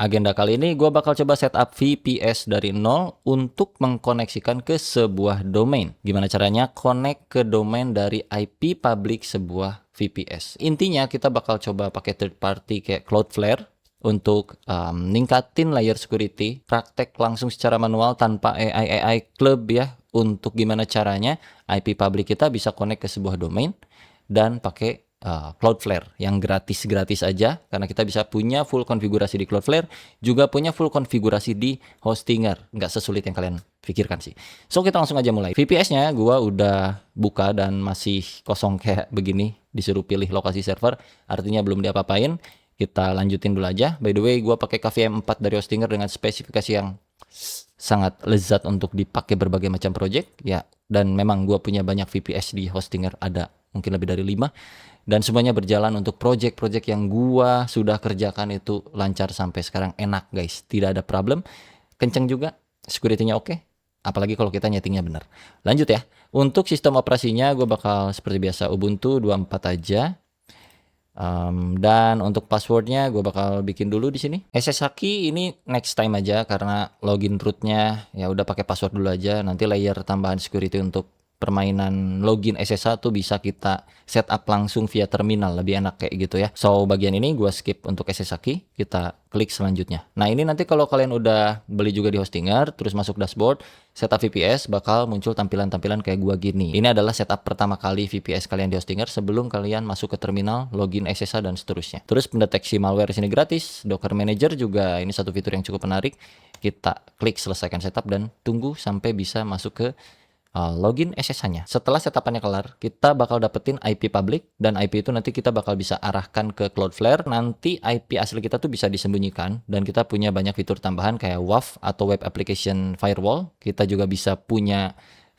Agenda kali ini gue bakal coba setup VPS dari nol untuk mengkoneksikan ke sebuah domain. Gimana caranya connect ke domain dari IP public sebuah VPS. Intinya kita bakal coba pakai third party kayak Cloudflare untuk ningkatin layer security, praktek langsung secara manual tanpa AI club ya, untuk gimana caranya IP public kita bisa connect ke sebuah domain dan pakai Cloudflare yang gratis-gratis aja, karena kita bisa punya full konfigurasi di Cloudflare, juga punya full konfigurasi di Hostinger. Nggak sesulit yang kalian pikirkan sih. So kita langsung aja mulai. VPS-nya gua udah buka dan masih kosong kayak begini, disuruh pilih lokasi server, artinya belum diapa-apain. Kita lanjutin dulu aja. By the way, gua pakai KVM 4 dari Hostinger dengan spesifikasi yang sangat lezat untuk dipakai berbagai macam project ya, dan memang gua punya banyak VPS di Hostinger, ada mungkin lebih dari 5. Dan semuanya berjalan untuk project-project yang gua sudah kerjakan itu lancar sampai sekarang, enak guys, tidak ada problem, kenceng juga, security-nya oke, apalagi kalau kita nyetingnya benar. Lanjut ya, untuk sistem operasinya gua bakal seperti biasa Ubuntu 24 aja. Dan untuk passwordnya gue bakal bikin dulu di sini. SSH ini next time aja karena login rootnya ya udah pakai password dulu aja. Nanti layer tambahan security untuk permainan login SSH tuh bisa kita setup langsung via terminal, lebih enak kayak gitu ya. So bagian ini gue skip untuk SSH key, kita klik selanjutnya. Nah ini nanti kalau kalian udah beli juga di Hostinger, terus masuk dashboard, setup VPS, bakal muncul tampilan-tampilan kayak gua gini. Ini adalah setup pertama kali VPS kalian di Hostinger sebelum kalian masuk ke terminal, login SSH dan seterusnya. Terus pendeteksi malware di sini gratis, Docker Manager juga ini satu fitur yang cukup menarik. Kita klik selesaikan setup dan tunggu sampai bisa masuk ke login SSH-nya. Setelah setapannya kelar, kita bakal dapetin IP public, dan IP itu nanti kita bakal bisa arahkan ke Cloudflare. Nanti IP asli kita tuh bisa disembunyikan, dan kita punya banyak fitur tambahan kayak WAF atau Web Application Firewall. Kita juga bisa punya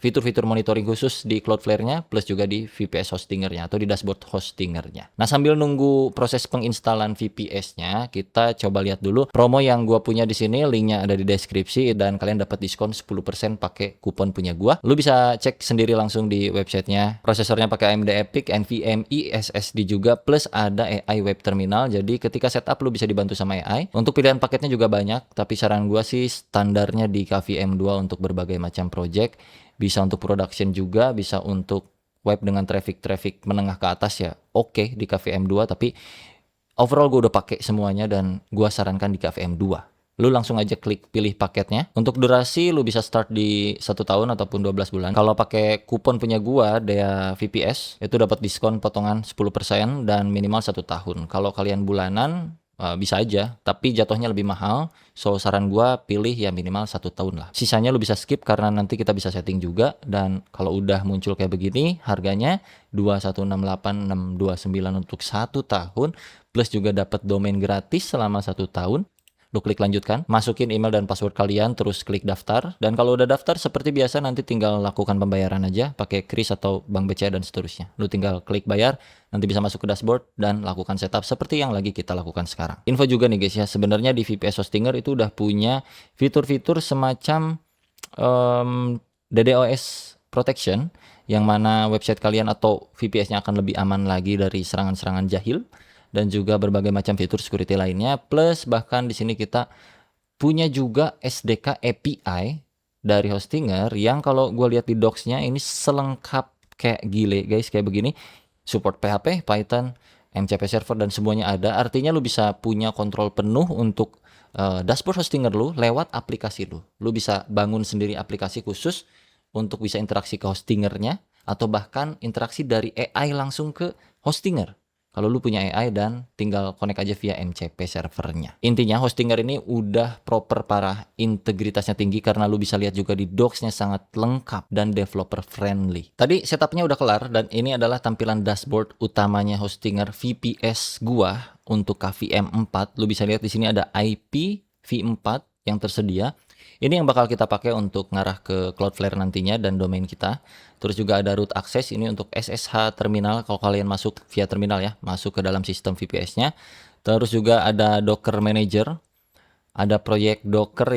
fitur-fitur monitoring khusus di Cloudflare-nya, plus juga di VPS Hostinger-nya atau di dashboard Hostinger-nya. Nah, sambil nunggu proses penginstalan VPS-nya, kita coba lihat dulu promo yang gua punya di sini, linknya ada di deskripsi, dan kalian dapat diskon 10% pakai kupon punya gua. Lu bisa cek sendiri langsung di websitenya. Prosesornya pakai AMD EPYC, NVMe SSD juga, plus ada AI Web Terminal. Jadi ketika setup lu bisa dibantu sama AI. Untuk pilihan paketnya juga banyak, tapi saran gua sih standarnya di KVM2 untuk berbagai macam project. Bisa untuk production juga, bisa untuk web dengan traffic menengah ke atas ya oke di KVM2, tapi overall gue udah pakai semuanya dan gue sarankan di KVM2. Lu langsung aja klik pilih paketnya. Untuk durasi lu bisa start di 1 tahun ataupun 12 bulan. Kalau pakai kupon punya gua Dea VPS itu dapat diskon potongan 10% dan minimal 1 tahun. Kalau kalian bulanan bisa aja, tapi jatuhnya lebih mahal. So saran gua pilih ya minimal 1 tahun lah. Sisanya lu bisa skip karena nanti kita bisa setting juga. Dan kalau udah muncul kayak begini, harganya 2168629 untuk 1 tahun, plus juga dapat domain gratis selama 1 tahun. Lu klik lanjutkan, masukin email dan password kalian, terus klik daftar. Dan kalau udah daftar seperti biasa nanti tinggal lakukan pembayaran aja pakai Kris atau Bank BCA dan seterusnya. Lu tinggal klik bayar, nanti bisa masuk ke dashboard dan lakukan setup seperti yang lagi kita lakukan sekarang. Info juga nih guys ya, sebenarnya di VPS Hostinger itu udah punya fitur-fitur semacam DDoS protection, yang mana website kalian atau VPS-nya akan lebih aman lagi dari serangan-serangan jahil, dan juga berbagai macam fitur security lainnya. Plus bahkan di sini kita punya juga SDK API dari Hostinger yang kalau gue lihat di docs-nya ini selengkap kayak gile guys, kayak begini. Support PHP, Python, MCP server dan semuanya ada. Artinya lu bisa punya kontrol penuh untuk dashboard Hostinger lu lewat aplikasi lu. Lu bisa bangun sendiri aplikasi khusus untuk bisa interaksi ke Hostingernya, atau bahkan interaksi dari AI langsung ke Hostinger. Kalau lu punya AI dan tinggal connect aja via MCP servernya. Intinya Hostinger ini udah proper parah, integritasnya tinggi karena lu bisa lihat juga di docs-nya sangat lengkap dan developer friendly. Tadi setupnya udah kelar dan ini adalah tampilan dashboard utamanya Hostinger VPS gua untuk KVM 4. Lu bisa lihat di sini ada IP v4 yang tersedia. Ini yang bakal kita pakai untuk ngarah ke Cloudflare nantinya dan domain kita. Terus juga ada root access, ini untuk SSH terminal kalau kalian masuk via terminal ya, masuk ke dalam sistem VPS-nya. Terus juga ada Docker Manager, ada project Docker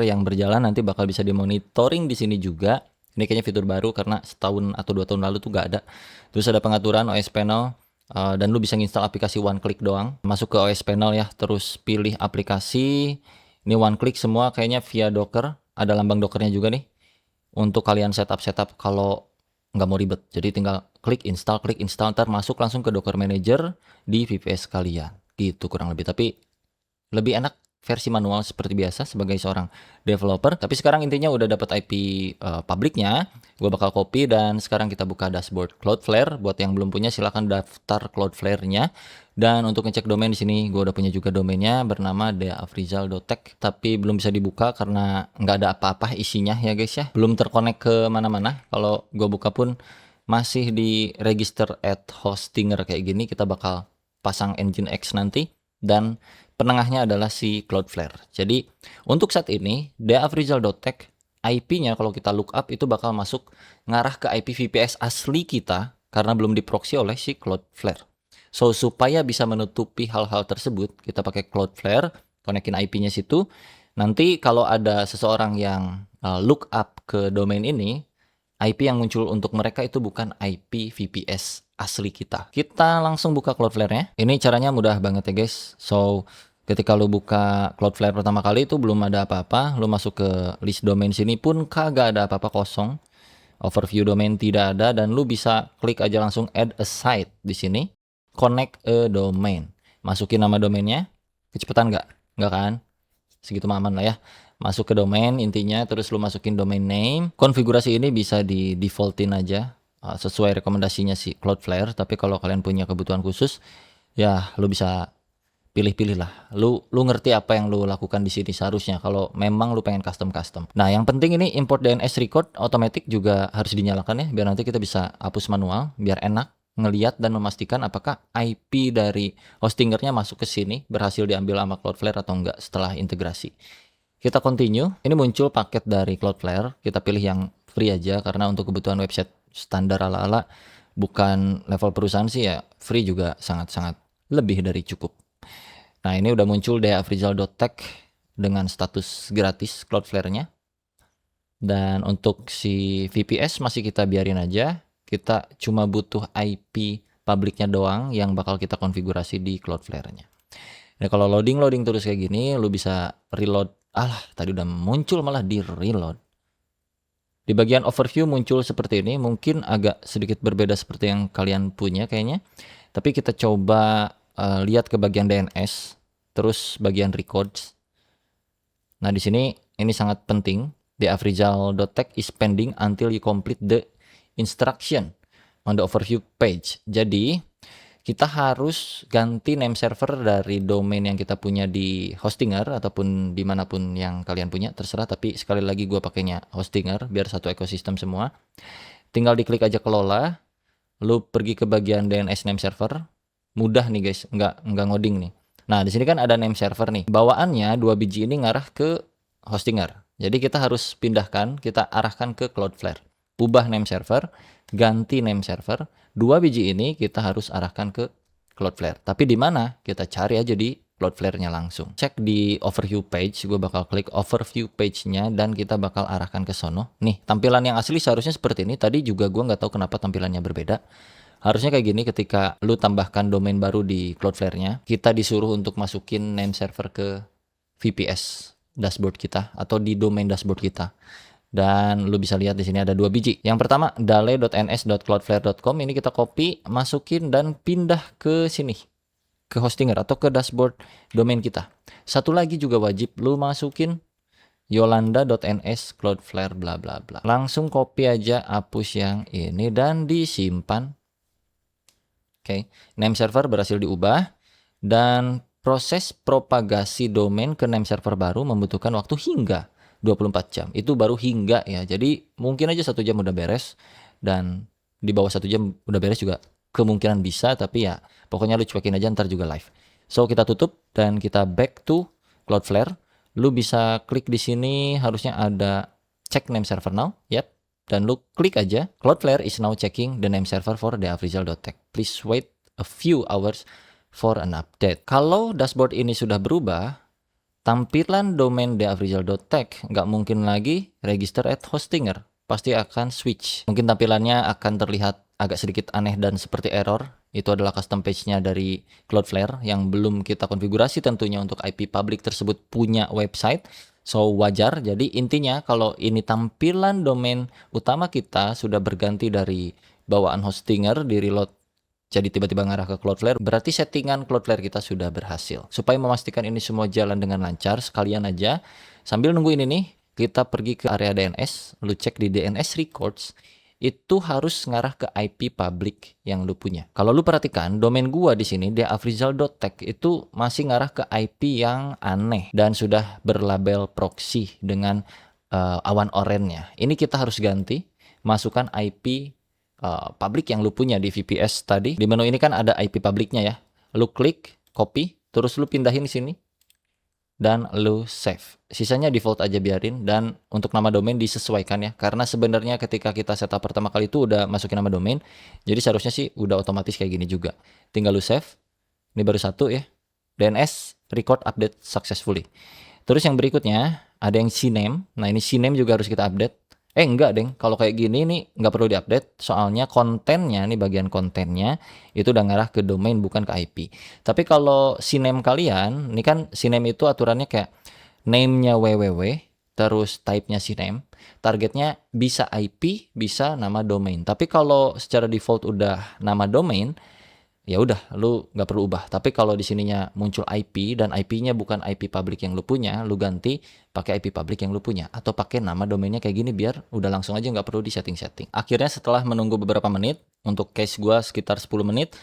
yang berjalan, nanti bakal bisa dimonitoring di sini juga. Ini kayaknya fitur baru karena setahun atau 2 tahun lalu tuh gak ada. Terus ada pengaturan OS panel, dan lu bisa nginstal aplikasi one click doang. Masuk ke OS panel ya, terus pilih aplikasi. Ini one click semua kayaknya via Docker. Ada lambang Dockernya juga nih. Untuk kalian setup kalau nggak mau ribet. Jadi tinggal klik install, ntar masuk langsung ke Docker Manager di VPS kalian. Gitu kurang lebih. Tapi lebih enak versi manual seperti biasa sebagai seorang developer. Tapi sekarang intinya udah dapat IP publiknya. Gue bakal copy dan sekarang kita buka dashboard Cloudflare. Buat yang belum punya silahkan daftar Cloudflare-nya. Dan untuk ngecek domain di sini gue udah punya juga domainnya bernama deafrizal.tech. Tapi belum bisa dibuka karena nggak ada apa-apa isinya ya guys ya. Belum terkonek ke mana-mana. Kalau gue buka pun masih di register at hostinger kayak gini. Kita bakal pasang Nginx nanti. Dan penengahnya adalah si Cloudflare. Jadi untuk saat ini deafrizal.tech IP-nya kalau kita look up itu bakal masuk ngarah ke IP VPS asli kita karena belum diproxy oleh si Cloudflare. So supaya bisa menutupi hal-hal tersebut, kita pakai Cloudflare, konekin IP-nya situ. Nanti kalau ada seseorang yang look up ke domain ini, IP yang muncul untuk mereka itu bukan IP VPS asli kita. Kita langsung buka Cloudflare-nya. Ini caranya mudah banget ya guys. So ketika lu buka Cloudflare pertama kali itu belum ada apa-apa, lu masuk ke list domain sini pun kagak ada apa-apa, kosong. Overview domain tidak ada dan lu bisa klik aja langsung add a site di sini. Connect a domain. Masukin nama domainnya. Kecepatan nggak? Nggak kan? Segitu aman lah ya. Masuk ke domain intinya, terus lu masukin domain name. Konfigurasi ini bisa di defaultin aja sesuai rekomendasinya si Cloudflare. Tapi kalau kalian punya kebutuhan khusus, ya lu bisa pilih-pilih lah. Lu ngerti apa yang lu lakukan di sini seharusnya kalau memang lu pengen custom. Nah, yang penting ini import DNS record automatic juga harus dinyalakan ya, biar nanti kita bisa hapus manual, biar enak ngelihat dan memastikan apakah IP dari hostingernya masuk ke sini berhasil diambil sama Cloudflare atau enggak setelah integrasi. Kita continue. Ini muncul paket dari Cloudflare. Kita pilih yang free aja karena untuk kebutuhan website standar ala-ala bukan level perusahaan sih ya, free juga sangat-sangat lebih dari cukup. Nah, ini udah muncul deafrizal.tech dengan status gratis Cloudflare-nya. Dan untuk si VPS masih kita biarin aja. Kita cuma butuh IP publiknya doang yang bakal kita konfigurasi di Cloudflare-nya. Nah, kalau loading terus kayak gini, lu bisa reload. Tadi udah muncul malah di reload. Di bagian overview muncul seperti ini, mungkin agak sedikit berbeda seperti yang kalian punya kayaknya. Tapi kita coba lihat ke bagian DNS, terus bagian records. Nah, di sini ini sangat penting. Deafrizal.tech is pending until you complete the instruction on the overview page. Jadi kita harus ganti name server dari domain yang kita punya di Hostinger ataupun dimanapun yang kalian punya, terserah. Tapi sekali lagi gue pakainya Hostinger biar satu ekosistem semua. Tinggal diklik aja kelola, lu pergi ke bagian DNS name server. Mudah nih guys, nggak ngoding nih. Nah, di sini kan ada name server nih. Bawaannya 2 biji ini ngarah ke Hostinger. Jadi kita harus pindahkan, kita arahkan ke Cloudflare. Ubah name server, ganti name server. 2 biji ini kita harus arahkan ke Cloudflare. Tapi di mana? Kita cari aja di Cloudflare-nya langsung. Cek di overview page, gue bakal klik overview page-nya dan kita bakal arahkan ke sono. Nih, tampilan yang asli seharusnya seperti ini. Tadi juga gue nggak tahu kenapa tampilannya berbeda. Harusnya kayak gini ketika lu tambahkan domain baru di Cloudflare-nya, kita disuruh untuk masukin name server ke VPS dashboard kita atau di domain dashboard kita. Dan lu bisa lihat di sini ada 2 biji. Yang pertama dale.ns.cloudflare.com, ini kita copy, masukin dan pindah ke sini, ke Hostinger atau ke dashboard domain kita. Satu lagi juga wajib lu masukin yolanda.ns cloudflare bla bla bla. Langsung copy aja, hapus yang ini dan disimpan. Oke, name server berhasil diubah dan proses propagasi domain ke name server baru membutuhkan waktu hingga 24 jam. Itu baru hingga ya. Jadi mungkin aja 1 jam udah beres, dan di bawah 1 jam udah beres juga kemungkinan bisa, tapi ya pokoknya lu cuekin aja, ntar juga live. So kita tutup dan kita back to Cloudflare. Lu bisa klik di sini, harusnya ada check name server now. Yep. Dan lu klik aja, Cloudflare is now checking the name server for deafrizal.tech. Please wait a few hours for an update. Kalau dashboard ini sudah berubah, tampilan domain deafrizal.tech nggak mungkin lagi register at Hostinger. Pasti akan switch. Mungkin tampilannya akan terlihat agak sedikit aneh dan seperti error. Itu adalah custom page-nya dari Cloudflare yang belum kita konfigurasi tentunya untuk IP public tersebut punya website. So wajar, jadi intinya kalau ini tampilan domain utama kita sudah berganti dari bawaan Hostinger di reload jadi tiba-tiba ngarah ke Cloudflare, berarti settingan Cloudflare kita sudah berhasil. Supaya memastikan ini semua jalan dengan lancar, sekalian aja sambil nunggu ini nih, kita pergi ke area DNS, lu cek di DNS records, itu harus ngarah ke IP public yang lu punya. Kalau lu perhatikan, domain gua di sini deafrizal.tech itu masih ngarah ke IP yang aneh dan sudah berlabel proxy dengan awan oranye-nya. Ini kita harus ganti, masukkan IP public yang lu punya di VPS tadi. Di menu ini kan ada IP publiknya ya. Lu klik, copy, terus lu pindahin di sini dan lu save. Sisanya default aja biarin, dan untuk nama domain disesuaikan ya. Karena sebenarnya ketika kita setup pertama kali itu udah masukin nama domain, jadi seharusnya sih udah otomatis kayak gini juga. Tinggal lu save. Ini baru satu ya. DNS record update successfully. Terus yang berikutnya ada yang CNAME. Nah, ini CNAME juga harus kita update. Enggak, Deng. Kalau kayak gini nih nggak perlu diupdate. Soalnya kontennya, nih bagian kontennya itu udah ngarah ke domain bukan ke IP. Tapi kalau CNAME kalian, ini kan CNAME itu aturannya kayak name-nya www, terus type-nya CNAME. Targetnya bisa IP, bisa nama domain. Tapi kalau secara default udah nama domain, ya udah lu nggak perlu ubah. Tapi kalau di sininya muncul IP dan IP-nya bukan IP public yang lu punya, lu ganti pakai IP public yang lu punya atau pakai nama domainnya kayak gini biar udah langsung aja, nggak perlu di setting-setting. Akhirnya setelah menunggu beberapa menit, untuk case gua sekitar 10 menit,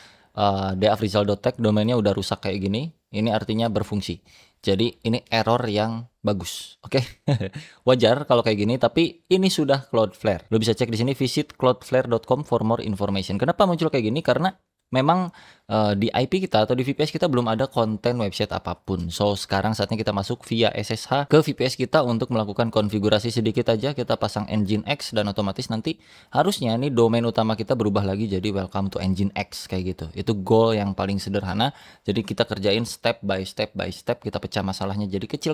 deafrizal.tech domainnya udah rusak kayak gini. Ini artinya berfungsi. Jadi ini error yang bagus. Oke. Wajar kalau kayak gini, tapi ini sudah Cloudflare. Lu bisa cek di sini, visit cloudflare.com for more information. Kenapa muncul kayak gini? Karena memang di IP kita atau di VPS kita belum ada konten website apapun. So sekarang saatnya kita masuk via SSH ke VPS kita untuk melakukan konfigurasi sedikit aja. Kita pasang Nginx dan otomatis nanti harusnya nih domain utama kita berubah lagi jadi welcome to Nginx kayak gitu. Itu goal yang paling sederhana. Jadi kita kerjain step by step by step, kita pecah masalahnya jadi kecil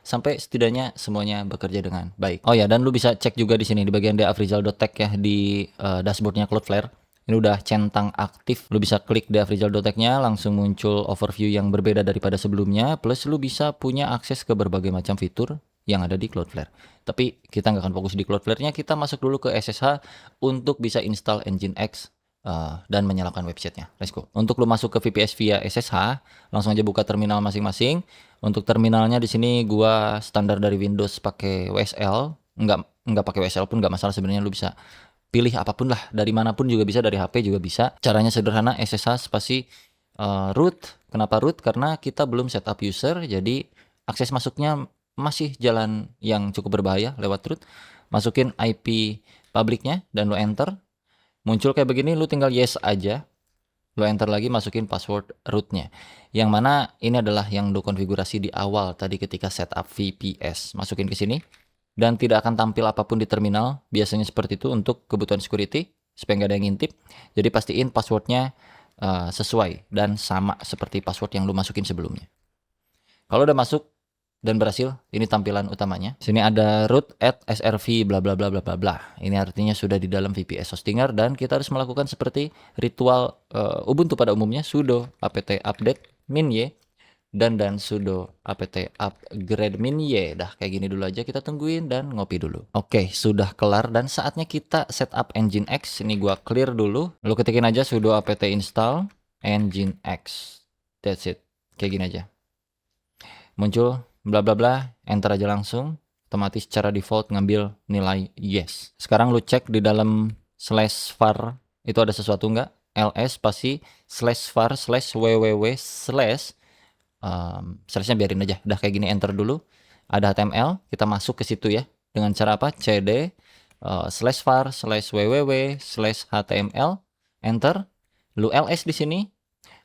sampai setidaknya semuanya bekerja dengan baik. Oh ya, dan lu bisa cek juga di sini di bagian deafrizal.tech ya, di dashboardnya Cloudflare. Ini udah centang aktif. Lu bisa klik deafrizal.tech-nya, langsung muncul overview yang berbeda daripada sebelumnya. Plus lu bisa punya akses ke berbagai macam fitur yang ada di Cloudflare. Tapi kita nggak akan fokus di Cloudflare-nya, kita masuk dulu ke SSH untuk bisa install Nginx dan menyalakan websitenya. Let's go. Untuk lu masuk ke VPS via SSH, langsung aja buka terminal masing-masing. Untuk terminalnya di sini gua standar dari Windows pakai WSL. Nggak pakai WSL pun nggak masalah sebenarnya, lu bisa pilih apapun lah, dari manapun juga bisa, dari HP juga bisa. Caranya sederhana, SSH spasi root. Kenapa root? Karena kita belum setup user, jadi akses masuknya masih jalan yang cukup berbahaya lewat root. Masukin IP publiknya dan lu enter. Muncul kayak begini, lu tinggal yes aja. Lu enter lagi, masukin password rootnya. Yang mana ini adalah yang lu konfigurasi di awal tadi ketika setup VPS. Masukin ke sini. Dan tidak akan tampil apapun di terminal, biasanya seperti itu untuk kebutuhan security, supaya nggak ada yang ngintip. Jadi pastiin passwordnya sesuai dan sama seperti password yang lu masukin sebelumnya. Kalau udah masuk dan berhasil, ini tampilan utamanya. Sini ada root at srv bla bla bla bla bla bla. Ini artinya sudah di dalam VPS Hostinger, dan kita harus melakukan seperti ritual Ubuntu pada umumnya, sudo apt update min y dan sudo apt upgrade min y. Dah kayak gini dulu aja, kita tungguin dan ngopi dulu. Oke, sudah kelar dan saatnya kita setup Nginx. Ini gua clear dulu. Lu ketikin aja sudo apt install Nginx. That's it. Kayak gini aja. Muncul bla bla bla, enter aja langsung. Otomatis secara default ngambil nilai yes. Sekarang lu cek di dalam /var itu ada sesuatu nggak? ls spasi /var /www/ slashnya biarin aja, udah kayak gini, enter dulu. Ada HTML, kita masuk ke situ ya, dengan cara apa? cd /var /www /html, enter. Lu ls di sini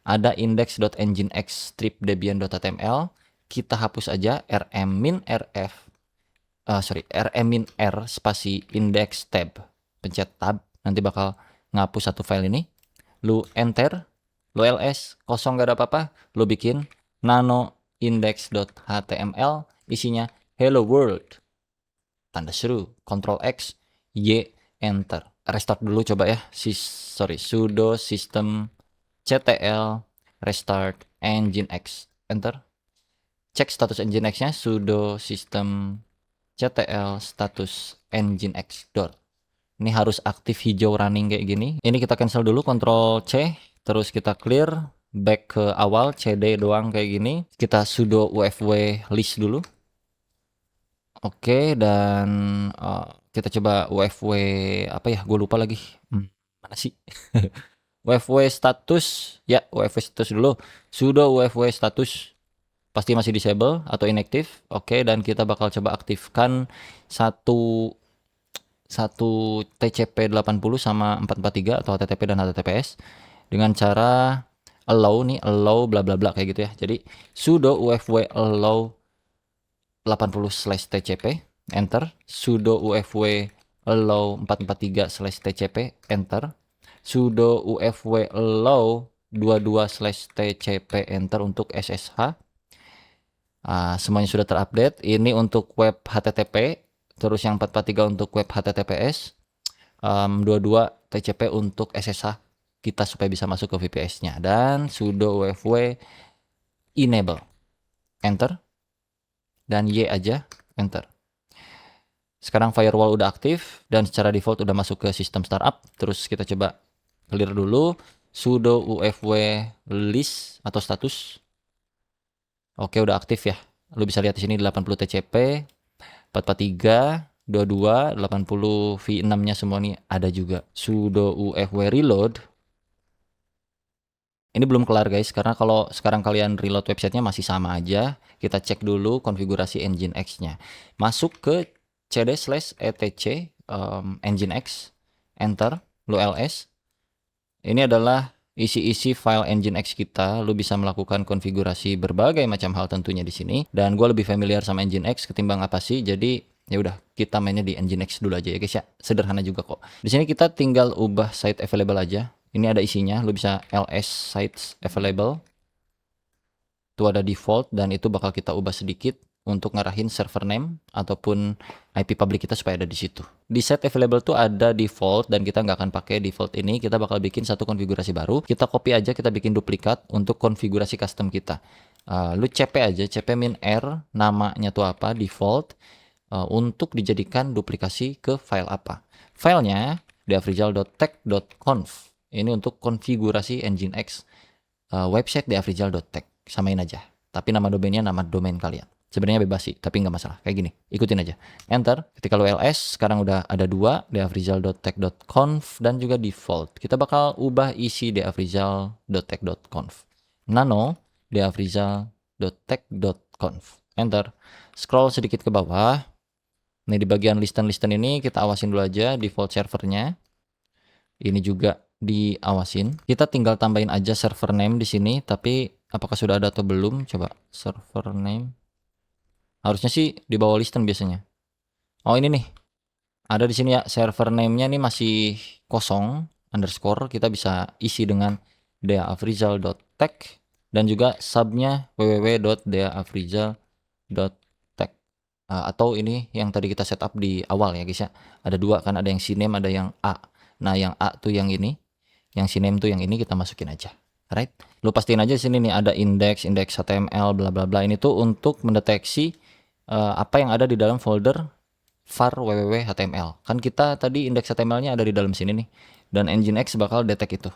ada index.nginx strip debian.html, kita hapus aja rmmin spasi index tab, pencet tab, nanti bakal ngapus satu file ini. Lu enter, lu ls, kosong gak ada apa-apa, lu bikin nano index.html, isinya hello world, tanda seru, Ctrl X, Y, enter. Restart dulu coba ya, sudo system ctl restart nginx, enter. Cek status nginx-nya sudo system ctl status nginx dot. Ini harus aktif hijau running kayak gini. Ini kita cancel dulu, Ctrl C, terus kita clear, back ke awal, cd doang kayak gini. Kita sudo ufw list dulu. Oke, dan kita coba ufw apa ya? Gue lupa lagi. Mana sih? ufw status, ya ufw status dulu. Sudo ufw status pasti masih disable atau inactive. Oke, dan kita bakal coba aktifkan satu TCP 80 sama 443 atau HTTP dan HTTPS dengan cara allow nih, allow bla bla bla kayak gitu ya. Jadi sudo ufw allow 80/tcp, enter. Sudo ufw allow 443/tcp, enter. Sudo ufw allow 22/tcp, enter untuk SSH. Semuanya sudah terupdate. Ini untuk web HTTP, terus yang 443 untuk web HTTPS, 22 TCP untuk SSH kita supaya bisa masuk ke VPS-nya, dan sudo ufw enable, enter, dan Y aja, enter. Sekarang firewall udah aktif dan secara default udah masuk ke sistem startup. Terus kita coba clear dulu, sudo ufw list atau status. Oke, udah aktif ya. Lu bisa lihat di sini 80 TCP, 443, 22, 80 v6-nya semua nih ada juga. Sudo ufw reload. Ini belum kelar guys, karena kalau sekarang kalian reload websitenya masih sama aja. Kita cek dulu konfigurasi nginx-nya. Masuk ke cd/etc nginx, enter, lu ls. Ini adalah isi-isi file nginx kita. Lu bisa melakukan konfigurasi berbagai macam hal tentunya di sini. Dan gue lebih familiar sama nginx ketimbang apa sih. Jadi ya udah, kita mainnya di nginx dulu aja ya guys ya. Sederhana juga kok. Di sini kita tinggal ubah site available aja. Ini ada isinya. Lu bisa ls sites available. Itu ada default dan itu bakal kita ubah sedikit untuk ngarahin server name ataupun IP public kita supaya ada di situ. Di set available tuh ada default dan kita nggak akan pakai default ini. Kita bakal bikin satu konfigurasi baru. Kita copy aja, kita bikin duplikat untuk konfigurasi custom kita. Lu cp aja, cp-r namanya tuh apa, default, untuk dijadikan duplikasi ke file apa. Filenya deafrizal.tech.conf. Ini untuk konfigurasi nginx website deafrizal.tech. Samain aja. Tapi nama domainnya nama domain kalian. Sebenarnya bebas sih, tapi nggak masalah. Kayak gini, ikutin aja. Enter. Ketika lu ls, sekarang udah ada dua, deafrizal.tech.conf dan juga default. Kita bakal ubah isi deafrizal.tech.conf. Nano deafrizal.tech.conf. Enter. Scroll sedikit ke bawah. Nih di bagian listen ini kita awasin dulu aja default servernya. Ini juga diawasin. Kita tinggal tambahin aja server name di sini, tapi apakah sudah ada atau belum? Coba server name. Harusnya sih di bawah listen biasanya. Oh ini nih, ada di sini ya, server name-nya nih masih kosong, underscore. Kita bisa isi dengan deafrizal.tech dan juga subnya www.deafrizal.tech. Atau ini yang tadi kita setup di awal ya guys ya. Ada dua kan, ada yang cname, ada yang a. Nah yang a tuh yang ini, yang cname tuh yang ini, kita masukin aja. Right? Lu pastiin aja di sini nih ada index HTML bla bla bla. Ini tuh untuk mendeteksi apa yang ada di dalam folder var www.html. Kan kita tadi indeks HTML-nya ada di dalam sini nih. Dan nginx bakal detect itu.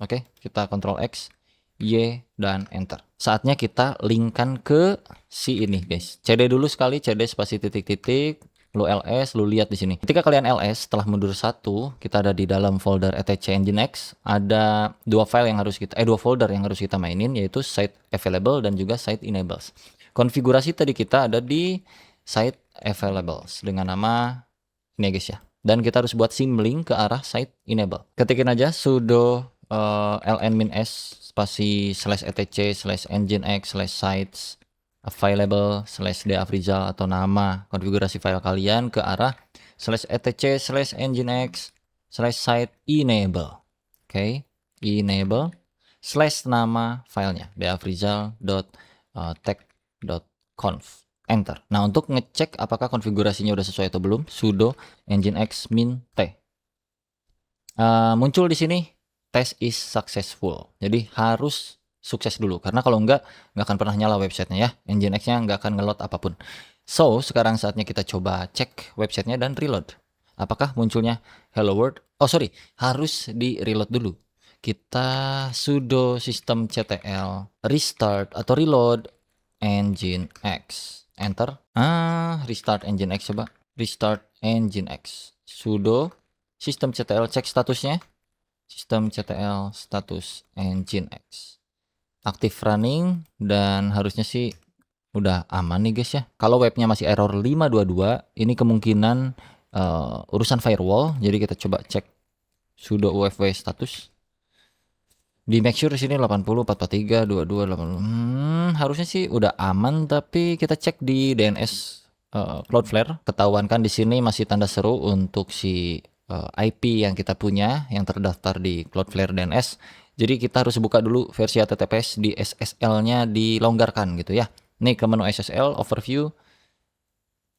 Oke, kita Ctrl X, Y, dan Enter. Saatnya kita linkkan ke si ini guys. CD dulu sekali, CD spasi titik-titik, lu ls, lu lihat di sini. Ketika kalian ls, setelah mundur satu, kita ada di dalam folder etc nginx. Ada dua folder yang harus kita mainin, yaitu site available dan juga site enables. Konfigurasi tadi kita ada di site availables dengan nama ini ya guys ya. Dan kita harus buat symlink ke arah site enable. Ketikin aja sudo ln-s spasi /etc/nginx/sites available /deafrizal atau nama konfigurasi file kalian ke arah /etc/nginx/site enable. Oke, enable /nama filenya deafrizal.tech.conf. Enter. Nah, untuk ngecek apakah konfigurasinya udah sesuai atau belum, sudo nginx min t. Muncul di sini test is successful. Jadi harus sukses dulu, karena kalau nggak akan pernah nyala websitenya ya. Nginx-nya nggak akan nge-load apapun. So, sekarang saatnya kita coba cek websitenya dan reload. Apakah munculnya hello world? Oh sorry, harus di reload dulu. Kita sudo systemctl restart atau reload nginx. Enter. Restart nginx coba. Restart nginx. Sudo systemctl, cek statusnya. Systemctl status nginx. Aktif running dan harusnya sih udah aman nih guys ya. Kalau webnya masih error 522, ini kemungkinan urusan firewall. Jadi kita coba cek sudo ufw status. Di make sure di sini 80 443 22 80. Harusnya sih udah aman, tapi kita cek di DNS Cloudflare. Ketahuan kan di sini masih tanda seru untuk si IP yang kita punya yang terdaftar di Cloudflare DNS. Jadi kita harus buka dulu versi HTTPS di SSL-nya dilonggarkan gitu ya. Nih ke menu SSL overview.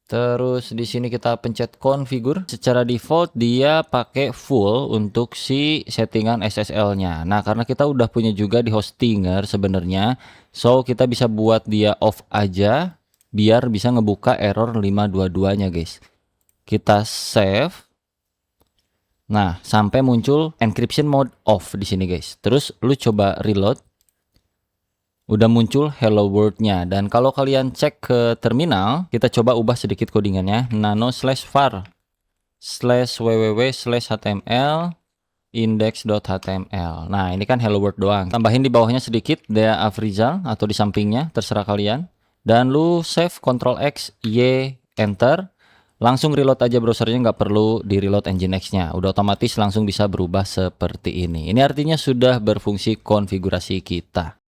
Terus di sini kita pencet configure. Secara default dia pakai full untuk si settingan SSL-nya. Nah, karena kita udah punya juga di Hostinger sebenarnya, so kita bisa buat dia off aja biar bisa ngebuka error 522-nya, guys. Kita save. Nah, sampai muncul encryption mode off di sini, guys. Terus lu coba reload. Udah muncul hello world-nya. Dan kalau kalian cek ke terminal, kita coba ubah sedikit codingannya. nano/var /www/html index.html. Nah, ini kan hello world doang. Tambahin di bawahnya sedikit Dea Afrizal atau di sampingnya, terserah kalian. Dan lu save Ctrl X Y enter. Langsung reload aja browsernya, nggak perlu di reload nginx-nya. Udah otomatis langsung bisa berubah seperti ini. Ini artinya sudah berfungsi konfigurasi kita.